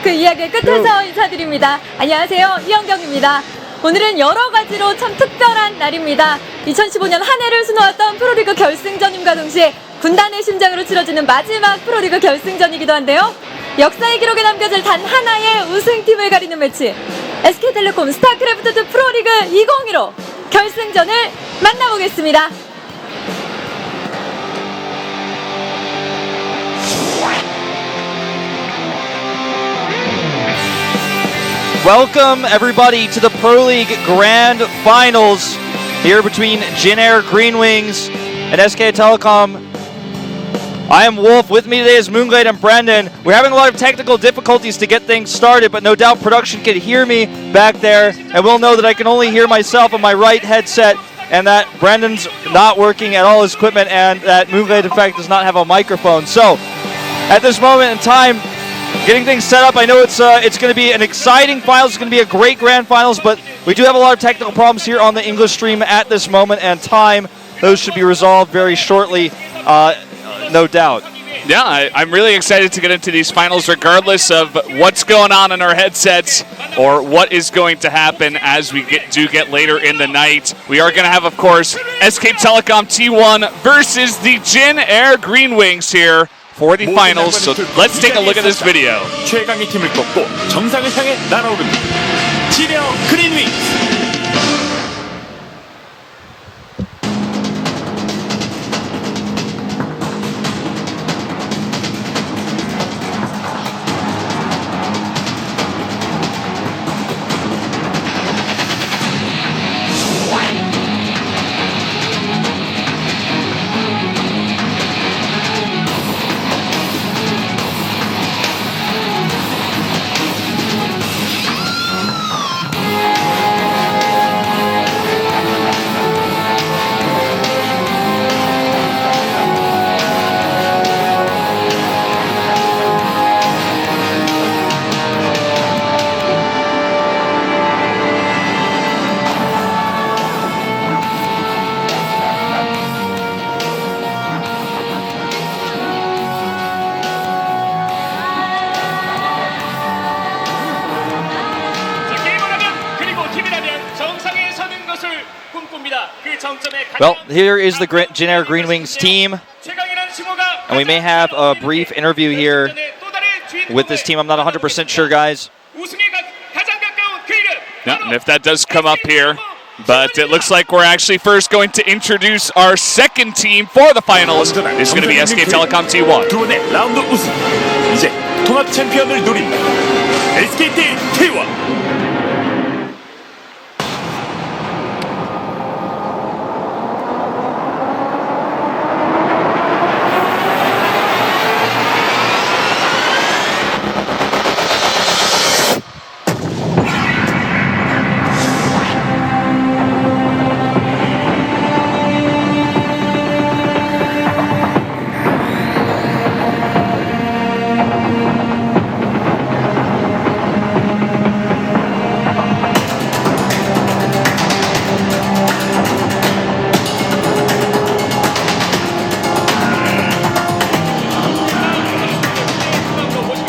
그 이야기의 끝에서 인사드립니다. 안녕하세요, 이현경입니다. 오늘은 여러 가지로 참 특별한 날입니다. 2015년 한 해를 수놓았던 프로리그 결승전임과 동시에 군단의 심장으로 치러지는 마지막 프로리그 결승전이기도 한데요. 역사의 기록에 남겨질 단 하나의 우승팀을 가리는 매치, SK텔레콤 스타크래프트 프로리그 2015 결승전을 만나보겠습니다. Welcome everybody to the Pro League Grand Finals here between Jin Air Green Wings and SK Telecom. I am Wolf. With me today is Moonglade and Brendan. We're having a lot of technical difficulties to get things started, but no doubt production can hear me back there, and we'll know that I can only hear myself on my right headset, and that Brendan's not working at all his equipment, and that Moonglade in fact does not have a microphone. So at this moment in time, getting things set up, I know it's going to be an exciting finals. It's going to be a great grand finals, but we do have a lot of technical problems here on the English stream at this moment and time. Those should be resolved very shortly, no doubt. Yeah, I'm really excited to get into these finals regardless of what's going on in our headsets or what is going to happen as we get later in the night. We are going to have, of course, SK Telecom T1 versus the Jin Air Green Wings here for the finals. So let's take a look at this video. 최강의 팀을 꺾고 정상을 향해 날아오릅니다. 진 에어 그린 윙스. Well, here is the Jin Air Green Wings team, and we may have a brief interview here with this team. I'm not 100% sure, guys. Yeah, and if that does come up here, but it looks like we're actually first going to introduce our second team for the finals. It's going to be SK Telecom T1. 두 번의 라운드 우승. 이제 통합 챔피언을 노린다. SKT T1.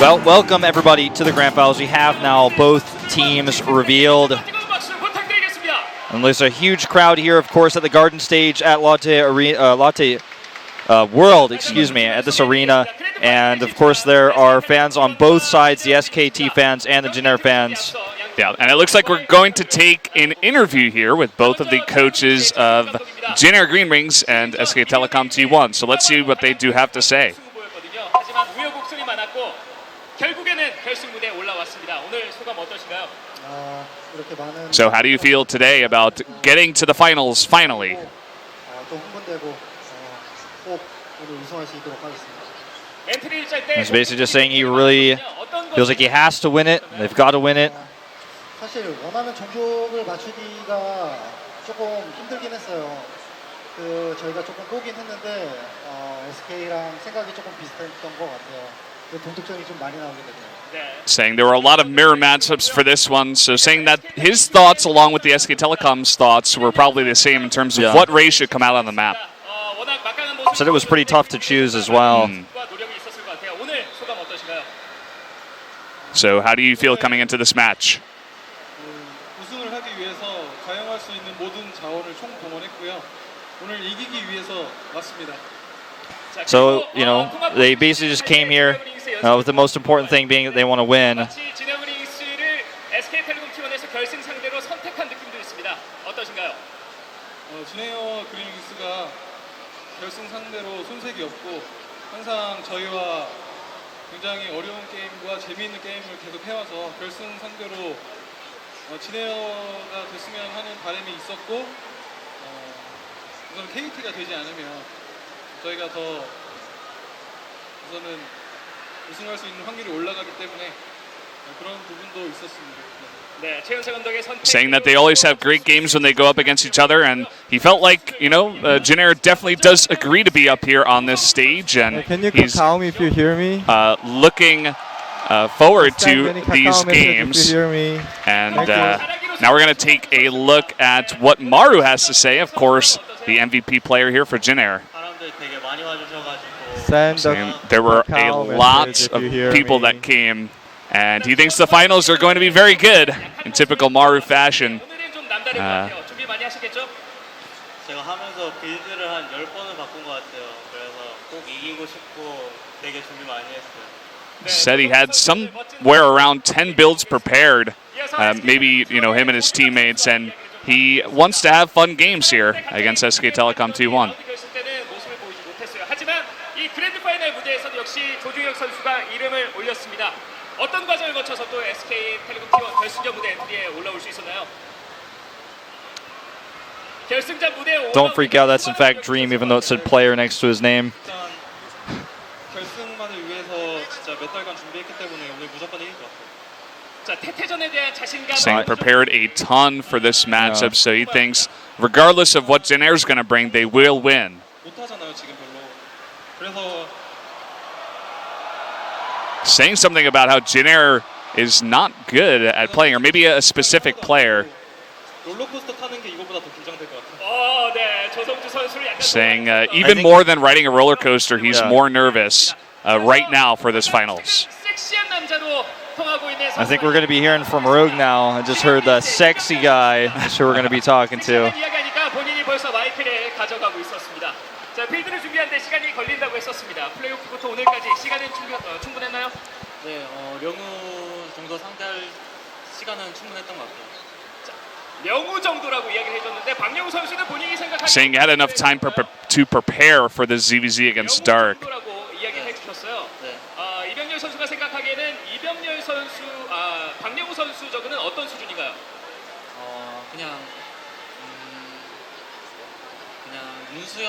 Well, welcome everybody to the Grand Finals. We have now both teams revealed. And there's a huge crowd here, of course, at the Garden Stage at Lotte World, at this arena. And of course, there are fans on both sides, the SKT fans and the Jin Air fans. Yeah, and it looks like we're going to take an interview here with both of the coaches of Jin Air Green Wings and SK Telecom T1. So let's see what they do have to say. So how do you feel today about getting to the finals finally? He's basically just saying he really feels like he has to win it. They've got to win it. 사실 원하는 종족을 맞추기가 조금 힘들긴 했어요. 저희가 조금 보긴 했는데 SK랑 생각이 조금 비슷했던 것 같아요. 동득점이 좀 많이 나오게 됐네요. Saying there were a lot of mirror matchups for this one, so saying that his thoughts along with the SK Telecom's thoughts were probably the same in terms of what race should come out on the map. Said it was pretty tough to choose as well. So how do you feel coming into this match? 우승을 하기 위해서 사용할 수 있는 모든 자원을 총동원했고요. 오늘 이기기 위해서 왔습니다. So, you know, they basically just came here with the most important thing being that they want to win. 진에어 그린윙스가 결승 상대로 손색이 없고 항상 저희와 굉장히 어려운 게임과 재미있는 게임을 계속 해와서 결승 상대로 진에어가 됐으면 하는 바람이 있었고 우선 KT가 되지 않으면 저희가 더 우선은 우승할 수 있는 확률이 올라가기 때문에 그런 부분도 있었습니다. Saying that they always have great games when they go up against each other, and he felt like, you know, Jin Air definitely does agree to be up here on this stage, and Can you he's call me if you hear me? looking forward to these If you games. hear me. And Thank you. now we're going to take a look at what Maru has to say, of course, the MVP player here for Jin Air. Send Saying a there were a call lot message if of you hear people me. that came, and he thinks the finals are going to be very good in typical Maru fashion. 제가 하면서 빌드를 한 10번을 바꾼 것 같아요. 그래서 꼭 이기고 싶고 되게 준비 많이 했어요. Said he had somewhere around 10 builds prepared, maybe, you know, him and his teammates, and he wants to have fun games here against SK Telecom T1. 하지만 이 그랜드 파이널 무대에서는 역시 조중혁 선수가 이름을 올렸습니다. 어떤 과정을 거쳐서 또 SK텔레콤 T1 결승전 무대 엔트리에 올라올 수 있었나요? 결승전 무대에 Don't freak out, that's in fact Dream, even though it said player next to his name. 결승만을 위해서 진짜 몇 달간 준비했기 때문에 오늘 무조건 이길 것 같아요. 자, 태태전에 대한 자신감. Saying prepared a ton for this matchup, so he thinks regardless of what Jin Air's going to bring, they will win. 못하잖아요 지금 별로. 그래서 Saying something about how Jin Air is not good at playing, or maybe a specific player. 롤러코스터 타는 게 이거보다 더 긴장될 것 같아요. 네, 조성주 선수를 약간 Saying even more than riding a roller coaster, he's more nervous right now for this finals. 섹시한 남자로 통하고 있는 I think we're going to be hearing from Rogue now. I just heard the sexy guy. That's who we're going to be talking to. 이야기하니까 본인이 벌써 마이크를 가져가고 있었습니다. 자, 필드를 준비하는데 시간이 걸린다고 했었습니다. 플레이오프부터 오늘까지 시간은 충분했나요? 네, 령우 정도 상대할 시간은 충분했던 것 같아요. 명우 정도라고 이야기를 해줬는데 박명우 선수는 본인이 생각하는 Saying he had enough time to prepare for the ZVZ against Dark. 정도라고 이야기해 주셨어요. 네. 이병렬 선수가 생각하기에는 이병렬 선수, 박명우 선수 저그는 어떤 수준인가요? 그냥 윤수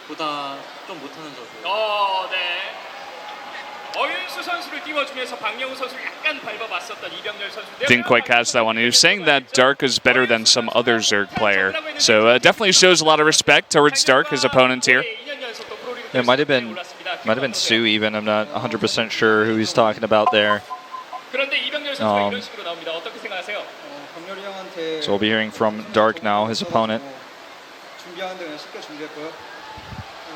형보다 좀 못하는 저도. 네. 어윤수 선수를 띄워주면서 박명우 선수를 약간 밟아봤었던 이병렬 선수. Didn't quite catch that one. He was saying that Dark is better than some other Zerg player. So definitely shows a lot of respect towards Dark, his opponent here. It might have been Sue even. I'm not 100% sure who he's talking about there. 그런데 이병렬 선수가 이런 식으로 나옵니다. 어떻게 생각하세요? 강렬이 형한테 So we'll be hearing from Dark now, his opponent. 준비하는데 그냥 쉽게 준비했고요.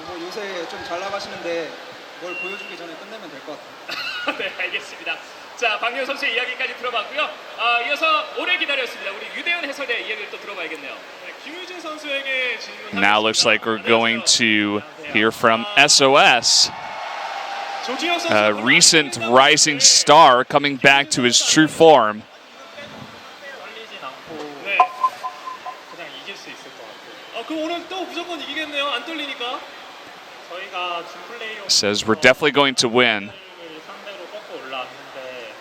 뭐 요새 좀 잘 나가시는데 뭘 보여주기 전에 끝내면 될 것 같아요. 네, 알겠습니다. 자, 박명우 선수의 이야기까지 들어봤고요. 이어서 오래 기다렸습니다. 우리 유대현 해설의 이야기를 또 들어봐야겠네요. 김유진 선수에게 질문. Now looks like we're going to hear from SOS. A recent rising star coming back to his true form. 떨리진 않고 네. 그냥 이길 수 있을 것 같아요. 그럼 오늘 또 무조건 이기겠네요. 안 떨리니까. 저희가 준 플레이오프 Says we're definitely going to win. 상대로 꺾고 올라왔는데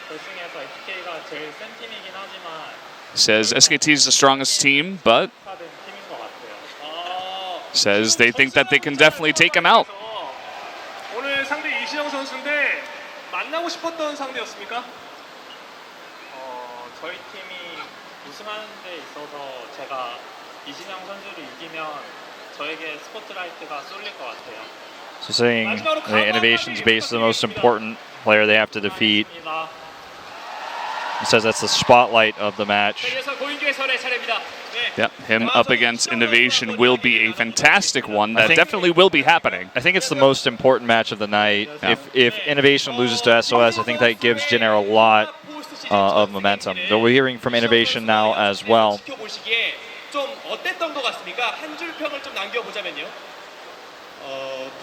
결승에서 SK가 제일 센 팀이긴 하지만 Says SKT is the strongest team, but 받은 팀인 것 같아요. says they think that they can definitely take him out. 오늘 상대 이시영 선수인데 만나고 싶었던 상대였습니까? 저희 팀이 우승하는 데 있어서 제가 이진영 선수를 이기면 저에게 스포트라이트가 쏠릴 것 같아요. So saying the innovations base is the most important player they have to defeat. He says that's the spotlight of the match. 자, 이어서 고인규 해설의 차례입니다. 네. Yeah, him up against Innovation will be a fantastic one. That think- definitely will be happening. I think it's the most important match of the night. If Innovation loses to SOS, I think that gives Jin Air a lot of momentum. Though we're hearing from Innovation now as well. 지켜보시기에 좀 어땠던 것 같습니까? 한 줄 평을 좀 남겨보자면요.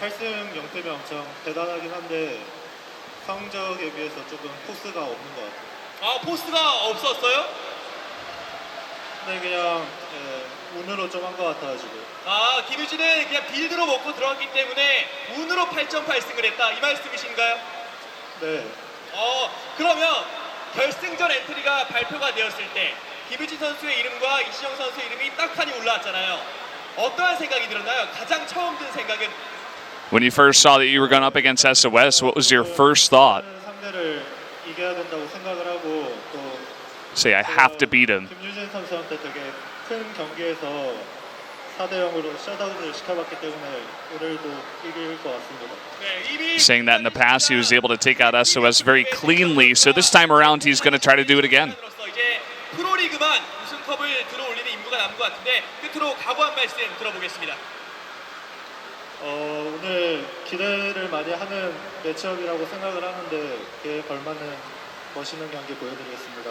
8승 0패면 엄청 대단하긴 한데 성적에 비해서 조금 포스가 없는 것 같아요. 아, 포스가 없었어요? 근데 그냥 운으로 좀 한 것 같아가지고. 아, 김유진은 그냥 빌드로 먹고 들어갔기 때문에 운으로 8.8승을 했다 이 말씀이신가요? 네. 그러면 결승전 엔트리가 발표가 되었을 때 김유진 선수의 이름과 이시영 선수의 이름이 딱하니 올라왔잖아요. 어떠한 생각이 들었나요? 가장 처음 든 생각은? When you first saw that you were going up against SOS, what was your first thought? 상대를 이겨야 된다고 생각을 하고 또 Say, I have to beat him. 김유진 선수한테 되게 큰 경기에서 4대 0으로 셧아웃을 시켜봤기 때문에 오늘도 이길 것 같습니다. Saying that in the past, he was able to take out SOS very cleanly. So this time around, he's going to try to do it again. 이제 프로리그만 우승컵을 들어올리는 임무가 남은 것 같은데 끝으로 각오한 말씀 들어보겠습니다. 오늘 기대를 많이 하는 매치업이라고 생각을 하는데 그에 걸맞는 멋있는 경기 보여드리겠습니다.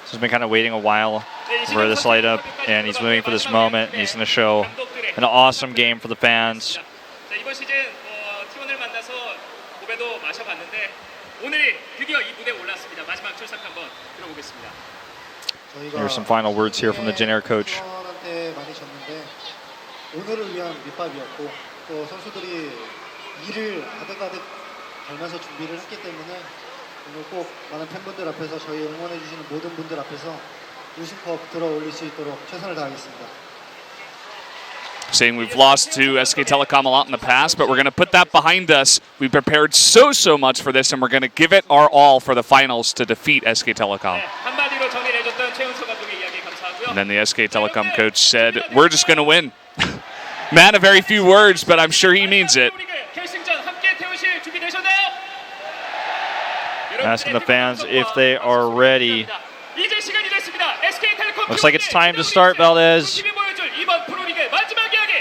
So he's been kind of waiting a while for this light up, and he's waiting for this moment. And he's going to show an awesome game for the fans. 자, 이번 시즌 T1을 만나서 고배도 마셔봤는데 오늘 드디어 이 무대에 올랐습니다. 마지막 출석 한번 들어보겠습니다. Here's some final words here from the Jin Air coach. 한테 많이 졌는데 오늘을 위한 밑밥이었고 또 선수들이 이를 아득아득 갈면서 준비를 했기 때문에 오늘 꼭 많은 팬분들 앞에서 저희 응원해 주시는 모든 분들 앞에서 우승컵 들어올릴 수 있도록 최선을 다하겠습니다. Saying we've lost to SK Telecom a lot in the past, but we're going to put that behind us. We prepared so much for this, and we're going to give it our all for the finals to defeat SK Telecom. 한마디로 정리해줬던 최은수 감독의 이야기 감사하고요. And then the SK Telecom coach said, we're just going to win. Man, a very few words, but I'm sure he means it. 결승전 함께 태우실 준비되셨나요? Asking the fans if they are ready. 이제 시간이 됐습니다. SK텔레콤 Looks like it's time to start, Valdez. 팀이 보여줄 이번 프로리그 마지막 이야기.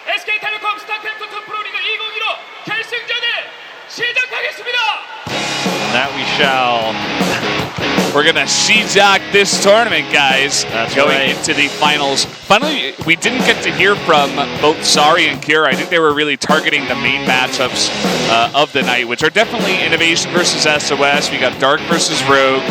SK텔레콤 스타크래프트 2 프로리그 2015 결승전을 시작하겠습니다. And that we shall. We're going to see-jack this tournament, guys. That's going right. into the finals. Finally, we didn't get to hear from both Sari and Kira. I think they were really targeting the main matchups of the night, which are definitely Innovation versus SOS. We got Dark versus Rogue,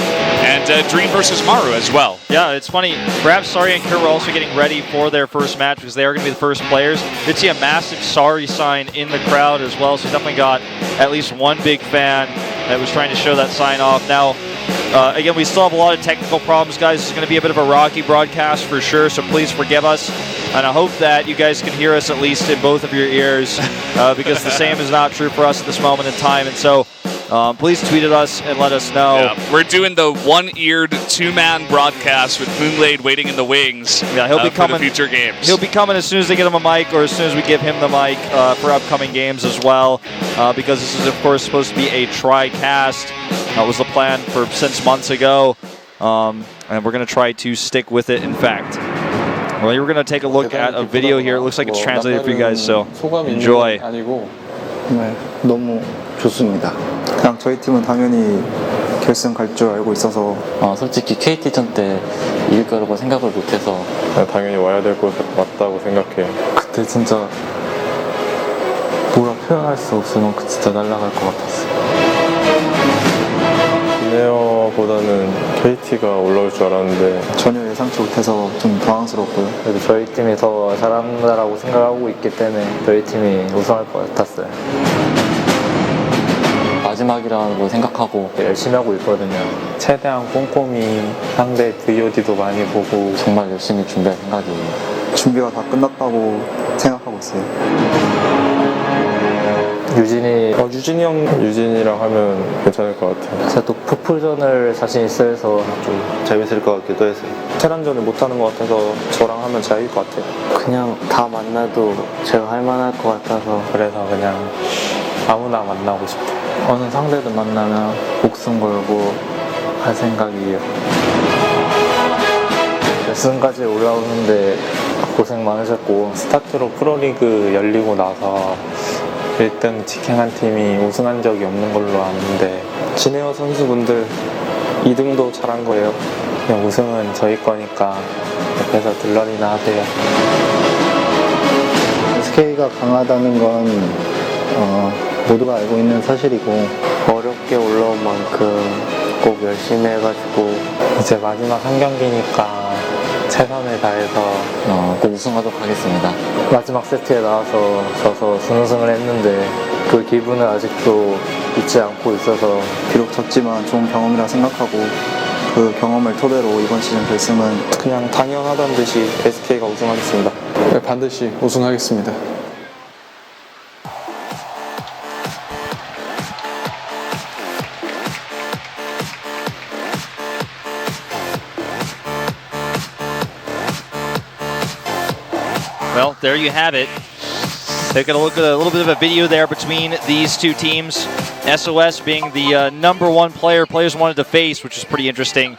and Dream versus Maru as well. Yeah, it's funny. Perhaps Sari and Kira were also getting ready for their first match because they are going to be the first players. Did see a massive Sari sign in the crowd as well, so we definitely got at least one big fan that was trying to show that sign off. Now, again, we still have a lot of technical problems, guys. It's going to be a bit of a rocky broadcast for sure, so please forgive us. And I hope that you guys can hear us at least in both of your ears because the same is not true for us at this moment in time. And so please tweet at us and let us know. Yeah, we're doing the one-eared two-man broadcast with Moonglade waiting in the wings he'll be coming for the future games. He'll be coming as soon as they get him a mic or as soon as we give him the mic for upcoming games as well because this is, of course, supposed to be a tri-cast. That was the plan since months ago, and we're going to try to stick with it, in fact. Well, we're going to take a look at a video here. It looks like it's translated for you guys, so enjoy. 네, 너무 좋습니다. 그냥 저희 팀은 당연히 결승 갈 줄 알고 있어서 솔직히 KT전 때 이길 거라고 생각을 못해서 당연히 와야 될 것 맞다고 생각해. 그때 진짜 뭐라 표현할 수 없을 만큼 진짜 날아갈 것 같았어요. 비네어보다는 KT가 올라올 줄 알았는데 전혀 예상치 못해서 좀 당황스럽고요. 그래도 저희 팀이 더 잘한다라고 생각하고 있기 때문에 저희 팀이 우승할 것 같았어요. 마지막이라고 생각하고 열심히 하고 있거든요. 최대한 꼼꼼히 상대 VOD도 많이 보고 정말 열심히 준비할 생각이에요. 준비가 다 끝났다고 생각하고 있어요. 유진이랑 하면 괜찮을 것 같아요. 제가 또 풋풀전을 자신 있어 해서 좀 재밌을 것 같기도 해서. 테란전을 못하는 것 같아서 저랑 하면 잘 이길 것 같아요. 그냥 다 만나도 제가 할 만할 것 같아서 그래서 그냥 아무나 만나고 싶어요. 어느 상대를 만나면 목숨 걸고 할 생각이에요. 결승까지 올라오는데 고생 많으셨고 스타트로 프로리그 열리고 나서 1등 직행한 팀이 우승한 적이 없는 걸로 아는데 진에어 선수분들 2등도 잘한 거예요. 그냥 우승은 저희 거니까 옆에서 들러리나 하세요. SK가 강하다는 건 모두가 알고 있는 사실이고 어렵게 올라온 만큼 꼭 열심히 해가지고 이제 마지막 한 경기니까 최선을 다해서 꼭 우승하도록 하겠습니다. 마지막 세트에 나와서 져서 준우승을 했는데 그 기분을 아직도 잊지 않고 있어서 비록 졌지만 좋은 경험이라 생각하고 그 경험을 토대로 이번 시즌 결승은 그냥 당연하다는 듯이 SK가 우승하겠습니다. 네, 반드시 우승하겠습니다. Well, there you have it. Taking a look at a little bit of a video there between these two teams. SOS being the #1 player players wanted to face, which is pretty interesting.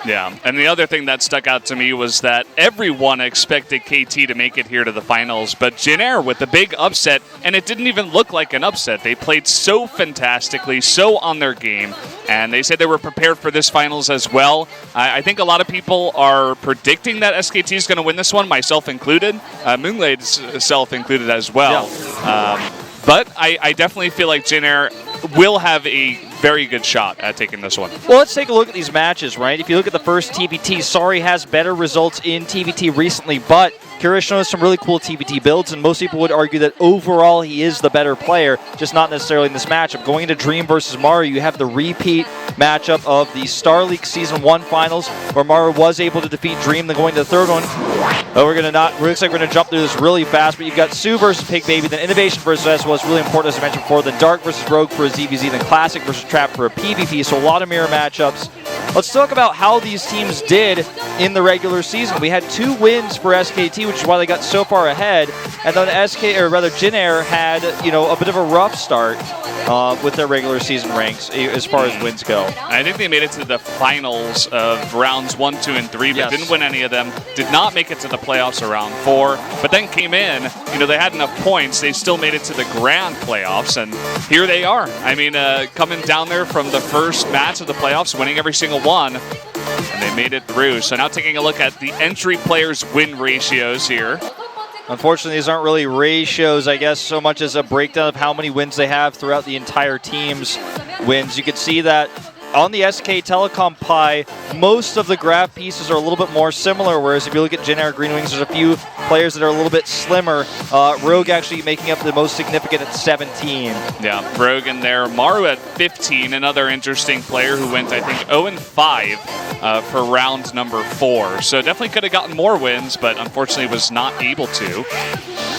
Yeah, and the other thing that stuck out to me was that everyone expected KT to make it here to the finals, but Jin Air with the big upset, and it didn't even look like an upset. They played so fantastically, so on their game, and they said they were prepared for this finals as well. I think a lot of people are predicting that SKT is going to win this one, myself included, Moonlade's self included as well. Yeah. But I definitely feel like Jin Air will have a very good shot at taking this one. Well, let's take a look at these matches, right? If you look at the first TBT, Sari has better results in TBT recently, but Kirish knows some really cool TBT builds, and most people would argue that overall he is the better player, just not necessarily in this matchup. Going into Dream versus Maru, you have the repeat matchup of the Star League Season 1 Finals, where Maru was able to defeat Dream, then going to the third one. Oh, looks like we're gonna jump through this really fast, but you've got Sue versus Pig Baby, then Innovation versus S was really important, as I mentioned before, then Dark versus Rogue for a ZVZ, then Classic versus Trap for a PvP, so a lot of mirror matchups. Let's talk about how these teams did in the regular season. We had 2 wins for SKT, which is why they got so far ahead, and then Jin Air had, a bit of a rough start with their regular season ranks as far as wins go. I think they made it to the finals of rounds 1, 2, and 3, but didn't win any of them. Did not make it to the playoffs around 4, but then came in. They had enough points. They still made it to the grand playoffs, and here they are. I mean, coming down there from the first match of the playoffs, winning every single one, and they made it through. So now taking a look at the entry players' win ratios here. Unfortunately, these aren't really ratios, I guess, so much as a breakdown of how many wins they have throughout the entire team's wins. You can see that on the SK Telecom pie, most of the graph pieces are a little bit more similar, whereas if you look at Jin Air Green Wings, there's a few players that are a little bit slimmer. Rogue actually making up the most significant at 17. Yeah, Rogue in there. Maru at 15, another interesting player who went, I think, 0-5 for round number 4. So definitely could have gotten more wins, but unfortunately was not able to.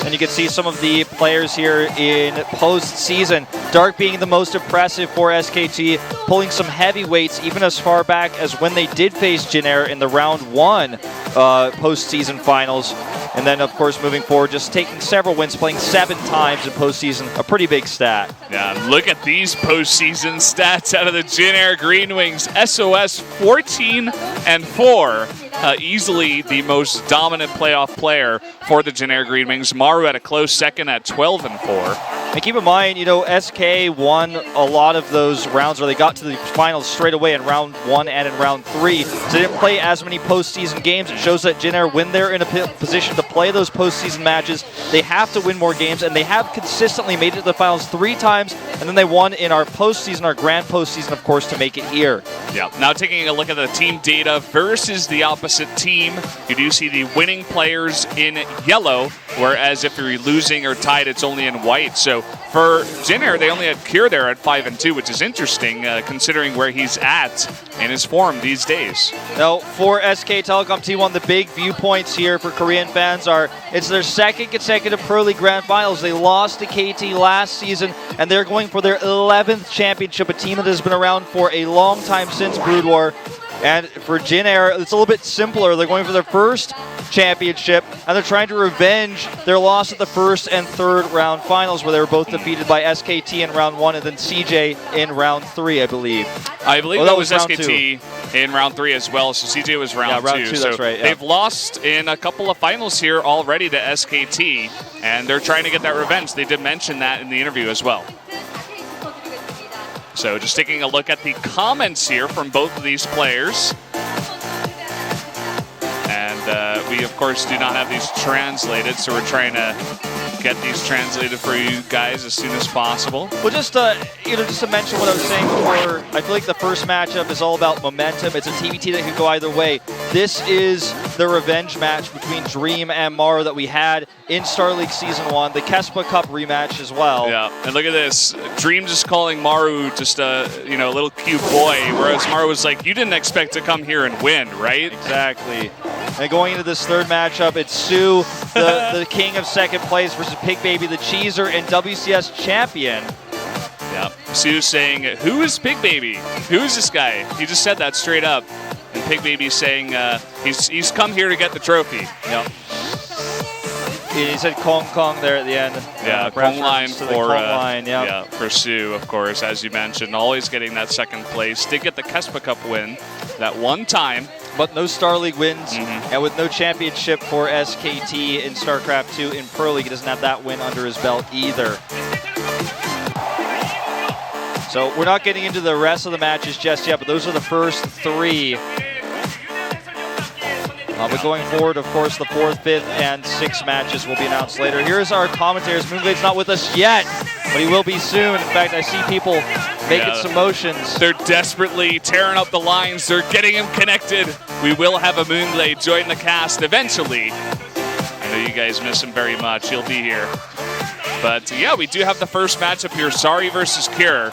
And you can see some of the players here in postseason. Dark being the most impressive for SKT, pulling some heavyweights even as far back as when they did face Jin Air in the round 1 postseason finals. And then, of course, moving forward, just taking several wins, playing 7 times in postseason, a pretty big stat. Yeah, look at these postseason stats out of the Jin Air Green Wings. SOS 14-4. Easily the most dominant playoff player for the Jin Air Green Wings. Maru at a close second at 12-4. And keep in mind, SK won a lot of those rounds, or they got to the finals straight away in round 1 and in round 3. So they didn't play as many postseason games. It shows that Jin Air, when they're in a position to play those postseason matches, they have to win more games, and they have consistently made it to the finals 3 times, and then they won in our postseason, our grand postseason, of course, to make it here. Yeah, now taking a look at the team data versus the opposite team, you do see the winning players in yellow, whereas if you're losing or tied, it's only in white. So for Jin Air, they only had Cure there at 5-2, which is interesting considering where he's at in his form these days. Now, for SK Telecom T1, the big viewpoints here for Korean fans are it's their 2nd consecutive Pro League Grand Finals. They lost to KT last season, and they're going for their 11th championship, a team that has been around for a long time since Brood War. And for Jin Air, it's a little bit simpler. They're going for their first championship, and they're trying to revenge their loss at the first and third round finals, where they were both defeated by SKT in round 1 and then CJ in round 3, I believe. I believe Oh, that was round SKT in round 3 as well, so CJ was round 2. Round 2, so that's right. Yeah. They've lost in a couple of finals here already to SKT, and they're trying to get that revenge. They did mention that in the interview as well. So just taking a look at the comments here from both of these players. And we, of course, do not have these translated, so we're trying to get these translated for you guys as soon as possible. Well, just just to mention what I was saying before, I feel like the first matchup is all about momentum. It's a TBT that could go either way. This is the revenge match between Dream and Maru that we had in Star League Season 1, the Kespa Cup rematch as well. Yeah, and look at this. Dream just calling Maru just a little cute boy, whereas Maru was like, you didn't expect to come here and win, right? Exactly. And going into this third matchup, it's Sue, the king of second place, versus Pig Baby, the cheeser and WCS champion. Yeah, Sue saying, who is Pig Baby? Who is this guy? He just said that straight up. And Pig Baby saying he's come here to get the trophy. Yeah. He said Kong Kong there at the end. Yeah, Kong line for for line, yeah, for Sue, of course, as you mentioned, always getting that second place. Did get the Kespa Cup win that one time. But no Star League wins, and with no championship for SKT in StarCraft 2 in Pro League, he doesn't have that win under his belt either. So we're not getting into the rest of the matches just yet, but those are the first 3. But going forward, of course, the 4th, 5th, and 6th matches will be announced later. Here's our commentators. Moonglade's not with us yet, but he will be soon. In fact, I see people making some motions. They're desperately tearing up the lines. They're getting him connected. We will have a Moonglade join the cast eventually. I know you guys miss him very much. He'll be here. But yeah, we do have the first matchup here, Sari versus Cure.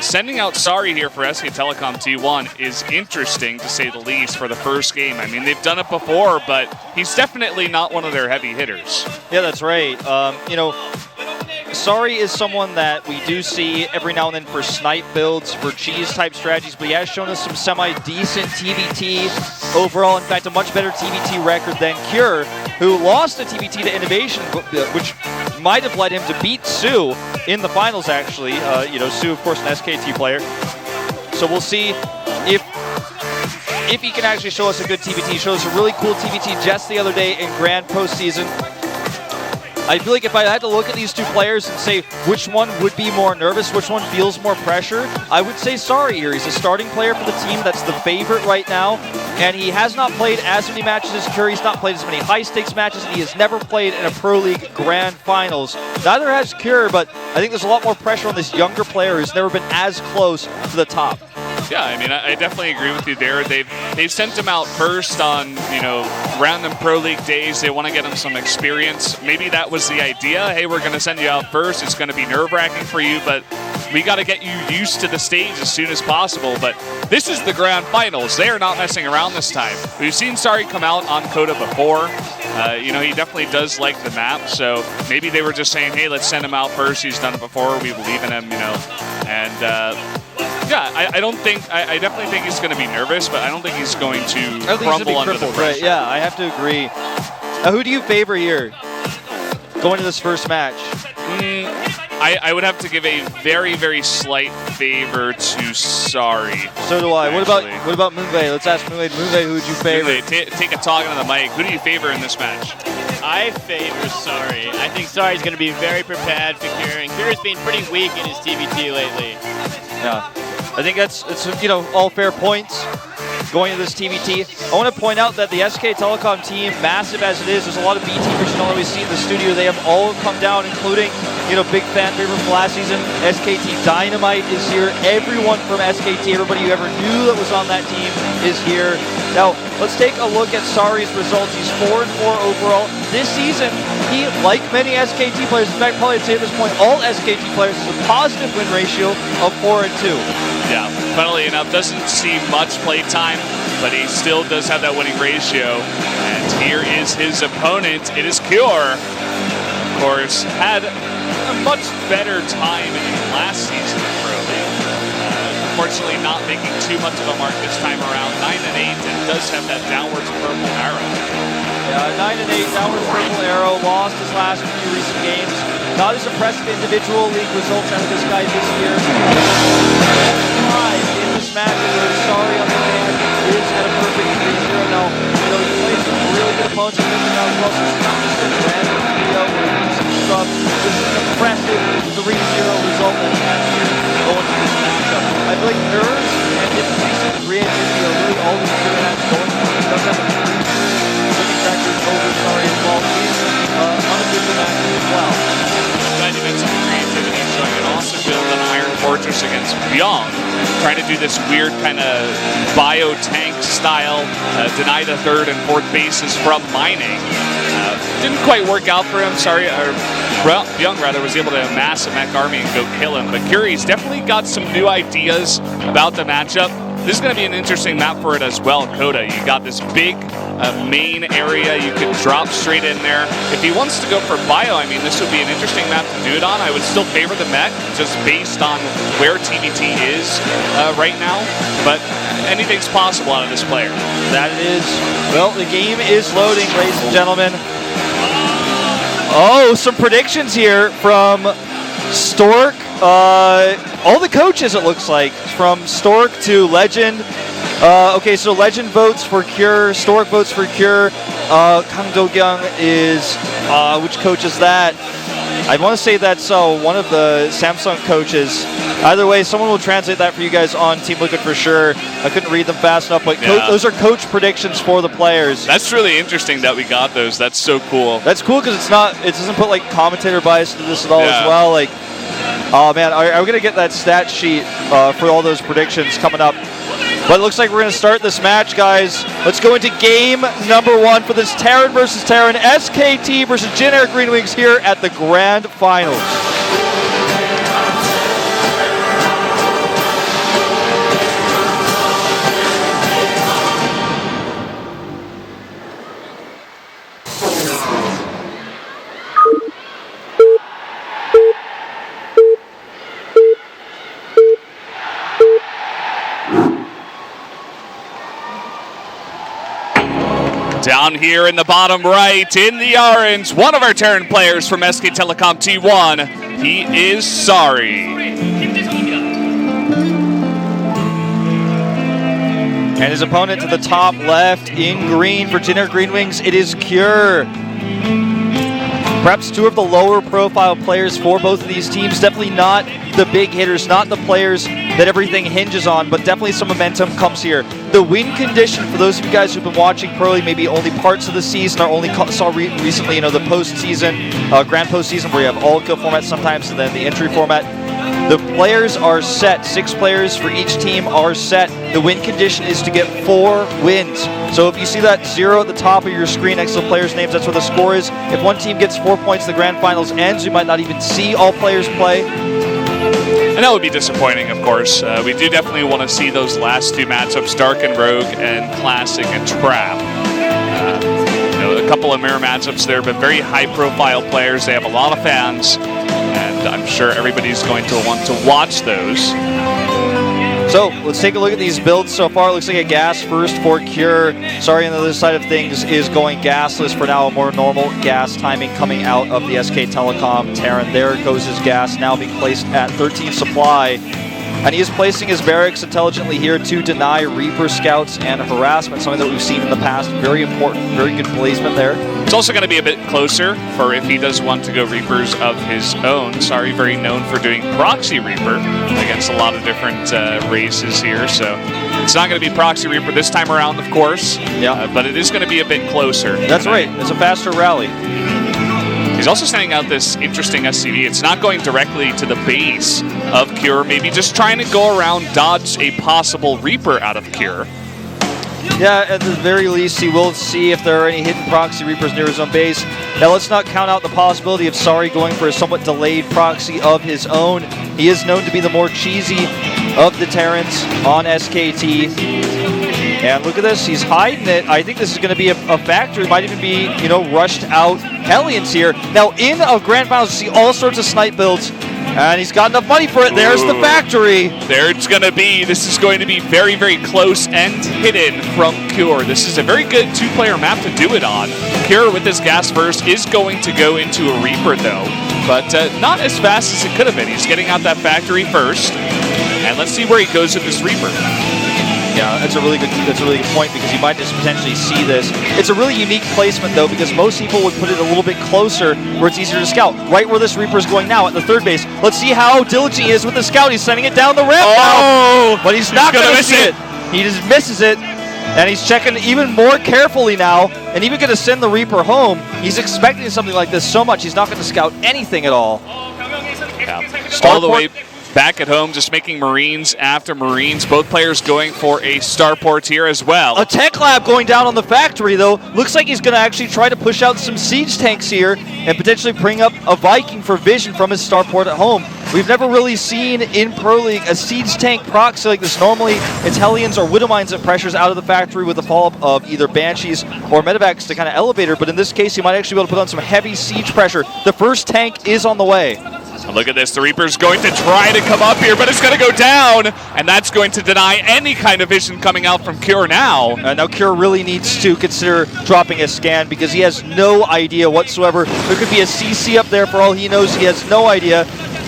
Sending out Sari here for SK Telecom T1 is interesting, to say the least, for the first game. I mean, they've done it before, but he's definitely not one of their heavy hitters. Yeah, that's right. Sari is someone that we do see every now and then for snipe builds, for cheese-type strategies, but he has shown us some semi-decent TBT overall. In fact, a much better TBT record than Cure, who lost a TBT to Innovation, which might have led him to beat Sue in the finals, actually. Sue, of course, an SKT player. So we'll see if he can actually show us a good TBT. He showed us a really cool TBT just the other day in Grand Postseason. I feel like if I had to look at these 2 players and say which one would be more nervous, which one feels more pressure, I would say Sari here. He's a starting player for the team. That's the favorite right now. And he has not played as many matches as Cure. He's not played as many high-stakes matches, and he has never played in a Pro League Grand Finals. Neither has Cure, but I think there's a lot more pressure on this younger player who's never been as close to the top. Yeah, I mean, I definitely agree with you there. They've sent him out first on, random Pro League days. They want to get him some experience. Maybe that was the idea. Hey, we're going to send you out first. It's going to be nerve-wracking for you, but we got to get you used to the stage as soon as possible. But this is the Grand Finals. They are not messing around this time. We've seen Sari come out on Coda before. He definitely does like the map, so maybe they were just saying, hey, let's send him out first. He's done it before. We believe in him, and yeah, I definitely think he's going to be nervous, but I don't think he's going to crumble under the pressure. Right, yeah, I have to agree. Who do you favor here going to this first match? I would have to give a very, very slight favor to Sari. So do I. Actually. What about Moonglade? Let's ask Moonglade. Moonglade, who would you favor? Moonglade, take a talk on the mic. Who do you favor in this match? I favor Sari. I think Sari's going to be very prepared for Cure, and Cure's been pretty weak in his TBT lately. Yeah. I think it's all fair points going to this TBT. I want to point out that the SK Telecom team, massive as it is, there's a lot of B teamers you don't always see in the studio. They have all come down, including big fan favorite from last season, SKT Dynamite is here. Everyone from SKT, everybody you ever knew that was on that team is here. Now, let's take a look at Sari's results. He's 4-4 overall. This season, he, like many SKT players, in fact, probably I'd say at this point, all SKT players, has a positive win ratio of 4-2. Yeah, funnily enough, doesn't see much play time, but he still does have that winning ratio. And here is his opponent. It is Cure. Of course, had a much better time in last season of Pro League. unfortunately not making too much of a mark this time around. 9 and 8, and does have that downwards purple arrow. Yeah, 9 and 8, downwards purple arrow, lost his last few recent games. Not as impressive individual league results out of this guy this year. In this match, we're sorry on the hand, is at a perfect 3-0 now. You know, he plays some really good opponents in this round as well, so it's not just a random video where he's scrubbed. This is an impressive 3-0 result that he has here going to this matchup. I feel like Nerves and his recent Grid are really all these good matches going for. He does have a winning record over sorry as well. He's on a good match as well. Glad you mentioned the creativity showing it also build an Iron Fortress against Young, trying to do this weird kind of bio-tank style, deny the third and fourth bases from mining. Didn't quite work out for him, sorry, Young rather was able to amass a mech army and go kill him, but Curie's definitely got some new ideas about the matchup. This is going to be an interesting map for it as well, Coda. You got this big main area you can drop straight in there. If he wants to go for bio, I mean, this would be an interesting map to do it on. I would still favor the mech just based on where TBT is right now, but anything's possible out of this player. That it is. Well, the game is loading, ladies and gentlemen. Oh, some predictions here from Stork. All the coaches, it looks like, from Stork to Legend. Okay, so Legend votes for Cure, Stork votes for Cure. Kang Do-kyung is, which coach is that? I want to say that's one of the Samsung coaches. Either way, someone will translate that for you guys on Team Liquid for sure. I couldn't read them fast enough, but those are coach predictions for the players. That's really interesting that we got those. That's so cool. That's cool because it doesn't put like commentator bias to this at all as well. Like, oh man, I'm gonna get that stat sheet for all those predictions coming up. But it looks like we're gonna start this match, guys. Let's go into game number 1 for this Terran versus Terran, SKT versus Jin Air Green Wings here at the Grand Finals. Down here in the bottom right, in the orange, one of our Terran players from SK Telecom T1. He is sorry. And his opponent to the top left in green for Jin Air Green Wings, it is Cure. Perhaps two of the lower profile players for both of these teams. Definitely not the big hitters, not the players that everything hinges on, but definitely some momentum comes here. The win condition, for those of you guys who've been watching Pro League maybe only parts of the season or only saw recently, the postseason, grand postseason where you have all kill formats sometimes and then the entry format. The players are set. 6 players for each team are set. The win condition is to get 4 wins. So if you see that 0 at the top of your screen next to the players' names, that's where the score is. If one team gets 4 points, the grand finals ends. You might not even see all players play. And that would be disappointing, of course. We do definitely want to see those last 2 matchups, Dark and Rogue and Classic and Trap. A couple of mirror matchups there, but very high-profile players. They have a lot of fans, and I'm sure everybody's going to want to watch those. So let's take a look at these builds so far. It looks like a gas first for Cure. Sorry, on the other side of things is going gasless for now. A more normal gas timing coming out of the SK Telecom Terran. There goes his gas, now being placed at 13 supply. And he is placing his barracks intelligently here to deny Reaper scouts and harassment, something that we've seen in the past. Very important, very good placement there. It's also going to be a bit closer for if he does want to go Reapers of his own. Sorry, very known for doing Proxy Reaper against a lot of different races here. So it's not going to be Proxy Reaper this time around, of course. Yeah. But it is going to be a bit closer. That's right. It's a faster rally. He's also sending out this interesting SCV. It's not going directly to the base of Cure, maybe just trying to go around, dodge a possible Reaper out of Cure. Yeah, at the very least, he will see if there are any hidden proxy Reapers near his own base. Now, let's not count out the possibility of Sari going for a somewhat delayed proxy of his own. He is known to be the more cheesy of the Terrans on SKT. And look at this, he's hiding it. I think this is going to be a factor. It might even be, rushed out Hellions here. Now, in a Grand Finals, you see all sorts of snipe builds. And he's got enough money for it. There's the factory. There it's going to be. This is going to be very, very close and hidden from Cure. This is a very good two-player map to do it on. Cure with his gas burst is going to go into a Reaper though, but not as fast as it could have been. He's getting out that factory first, and let's see where he goes with this Reaper. Yeah, that's a really good point, because you might just potentially see this. It's a really unique placement though, because most people would put it a little bit closer where it's easier to scout. Right where this Reaper is going now at the third base. Let's see how diligent he is with the scout. He's sending it down the ramp now, but he's not going to miss it. He just misses it, and he's checking even more carefully now, and even going to send the Reaper home. He's expecting something like this so much, he's not going to scout anything at all. Yeah. All the way back at home, just making Marines after Marines. Both players going for a starport here as well. A tech lab going down on the factory, though. Looks like he's going to actually try to push out some siege tanks here and potentially bring up a Viking for vision from his starport at home. We've never really seen in Pro League a siege tank proxy like this. Normally, it's Hellions or Widowmines that pressures out of the factory with the follow-up of either Banshees or Medevacs to kind of elevate her, but in this case, he might actually be able to put on some heavy siege pressure. The first tank is on the way. And look at this, the Reaper's going to try to come up here, but it's going to go down, and that's going to deny any kind of vision coming out from Cure now. Now Cure really needs to consider dropping a scan, because he has no idea whatsoever. There could be a CC up there for all he knows. He has no idea.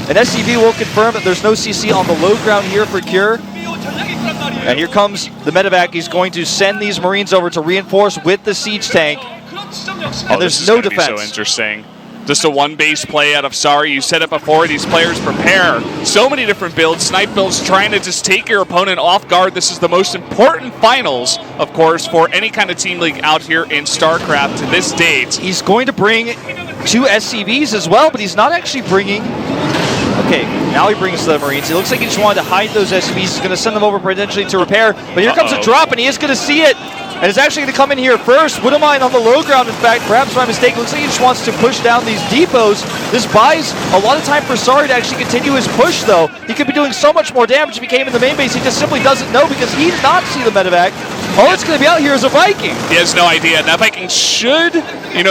And SCV will confirm that there's no CC on the low ground here for Cure. And here comes the Medevac. He's going to send these Marines over to reinforce with the siege tank. And there's no defense. So interesting. Just a one-base play out of Sari. You said it before, these players prepare so many different builds, snipe builds, trying to just take your opponent off guard. This is the most important finals, of course, for any kind of team league out here in StarCraft to this date. He's going to bring 2 SCVs as well, but he's not actually bringing... Okay, now he brings the Marines. It looks like he just wanted to hide those SCVs. He's going to send them over potentially to repair, but here comes a drop, and he is going to see it. And it's actually going to come in here first. Widowmine on the low ground, in fact, perhaps by mistake. Looks like he just wants to push down these depots. This buys a lot of time for Sari to actually continue his push, though. He could be doing so much more damage if he came in the main base. He just simply doesn't know, because he did not see the medevac. All that's going to be out here is a Viking. He has no idea. That Viking should,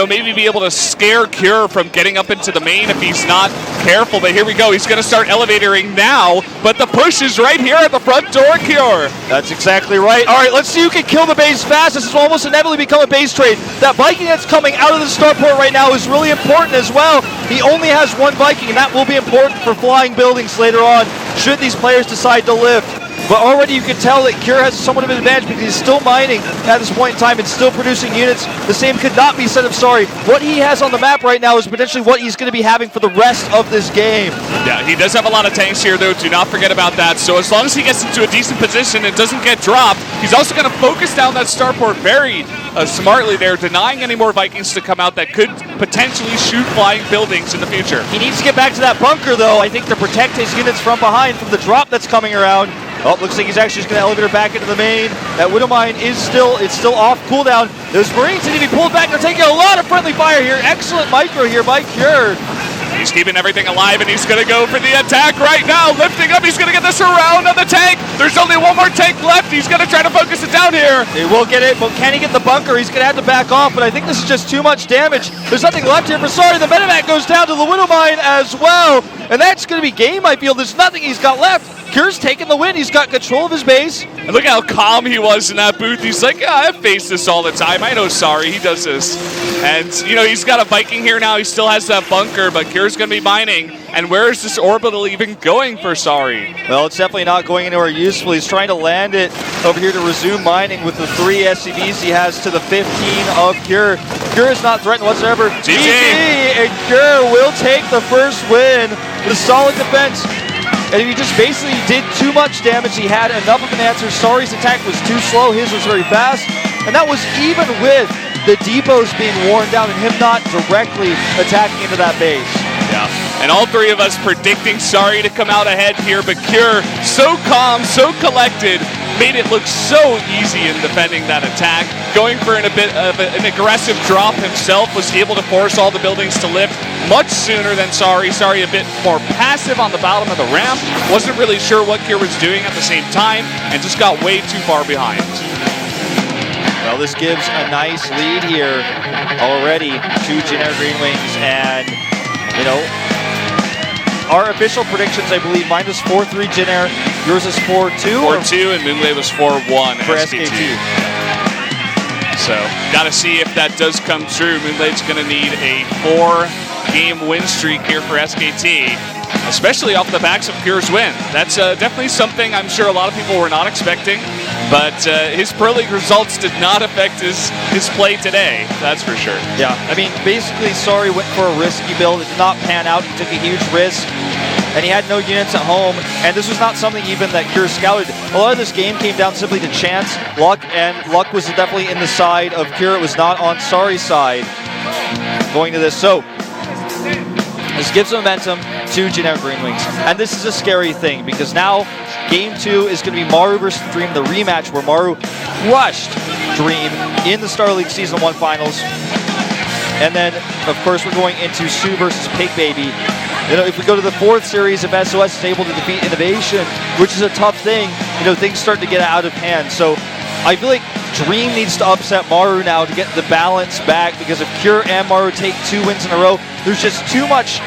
maybe be able to scare Cure from getting up into the main if he's not careful. But here we go. He's going to start elevatoring now, but the push is right here at the front door, Cure. That's exactly right. All right, let's see who can kill the base fast. This will almost inevitably become a base trade. That Viking that's coming out of the starport right now is really important as well. He only has 1 Viking, and that will be important for flying buildings later on, should these players decide to lift. But already you can tell that Cure has somewhat of an advantage, because he's still mining at this point in time and still producing units. The same could not be said of Sari. What he has on the map right now is potentially what he's going to be having for the rest of this game. Yeah, he does have a lot of tanks here, though. Do not forget about that. So as long as he gets into a decent position and doesn't get dropped, he's also going to focus down that starport very smartly there, denying any more Vikings to come out that could potentially shoot flying buildings in the future. He needs to get back to that bunker, though, I think, to protect his units from behind from the drop that's coming around. Oh, looks like he's actually just going to elevator back into the main. That Widowmine is still off cooldown. Those Marines need to be pulled back. They're taking a lot of friendly fire here. Excellent micro here by Cure. He's keeping everything alive, and he's going to go for the attack right now. Lifting up, he's going to get the surround on the tank. There's only 1 more tank left. He's going to try to focus it down here. He will get it, but can he get the bunker? He's going to have to back off, but I think this is just too much damage. There's nothing left here for Sari. The medevac goes down to the Widowmine as well, and that's going to be game, I feel. There's nothing he's got left. Cure's taking the win. He's got control of his base. And look how calm he was in that booth. He's like, yeah, I've faced this all the time. I know Sari, he does this. And, he's got a Viking here now. He still has that bunker, but Cure's going to be mining. And where is this orbital even going for Sari? Well, it's definitely not going anywhere useful. He's trying to land it over here to resume mining with the 3 SCVs he has to the 15 of Cure. Cure is not threatened whatsoever. GG! And Cure will take the first win with a solid defense. And he just basically did too much damage. He had enough of an answer. Sari's attack was too slow. His was very fast. And that was even with the depots being worn down and him not directly attacking into that base. Yeah. And all 3 of us predicting Sari to come out ahead here, but Cure, so calm, so collected, made it look so easy in defending that attack. Going for a bit of an aggressive drop himself, was able to force all the buildings to lift much sooner than Sari. Sari a bit more passive on the bottom of the ramp, wasn't really sure what Cure was doing at the same time, and just got way too far behind. Well, this gives a nice lead here already to Jin Air Green Wings, and our official predictions, I believe, mine was 4-3 Jin Air, yours is 4-2? 4-2, and Moonglade was 4-1 for SKT. So, gotta see if that does come true. Moonglade's gonna need a 4-game win streak here for SKT, especially off the backs of Pure's win. That's definitely something I'm sure a lot of people were not expecting, but his Pro League results did not affect his play today, that's for sure. Yeah, I mean, basically, Sorry went for a risky build. It did not pan out. He took a huge risk, and he had no units at home, and this was not something even that Pure scouted. A lot of this game came down simply to chance, luck, and luck was definitely in the side of Pure. It was not on Sorry's side going to this. So, this gives momentum to Jin Air Green Wings. And this is a scary thing because now Game 2 is going to be Maru versus Dream, the rematch where Maru crushed Dream in the Star League Season 1 Finals. And then, of course, we're going into Sue versus Pig Baby. You know, if we go to the 4th series, if SOS is able to defeat Innovation, which is a tough thing, you know, things start to get out of hand. So I feel like Dream needs to upset Maru now to get the balance back, because if Pure and Maru take 2 wins in a row, there's just too much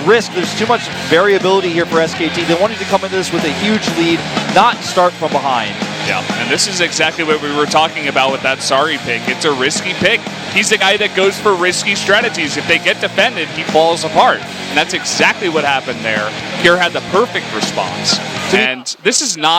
risk, there's too much variability here for SKT. They wanted to come into this with a huge lead, not start from behind. Yeah, and this is exactly what we were talking about with that Sorry pick. It's a risky pick. He's the guy that goes for risky strategies. If they get defended, he falls apart. And that's exactly what happened there. Pure had the perfect response. And this is not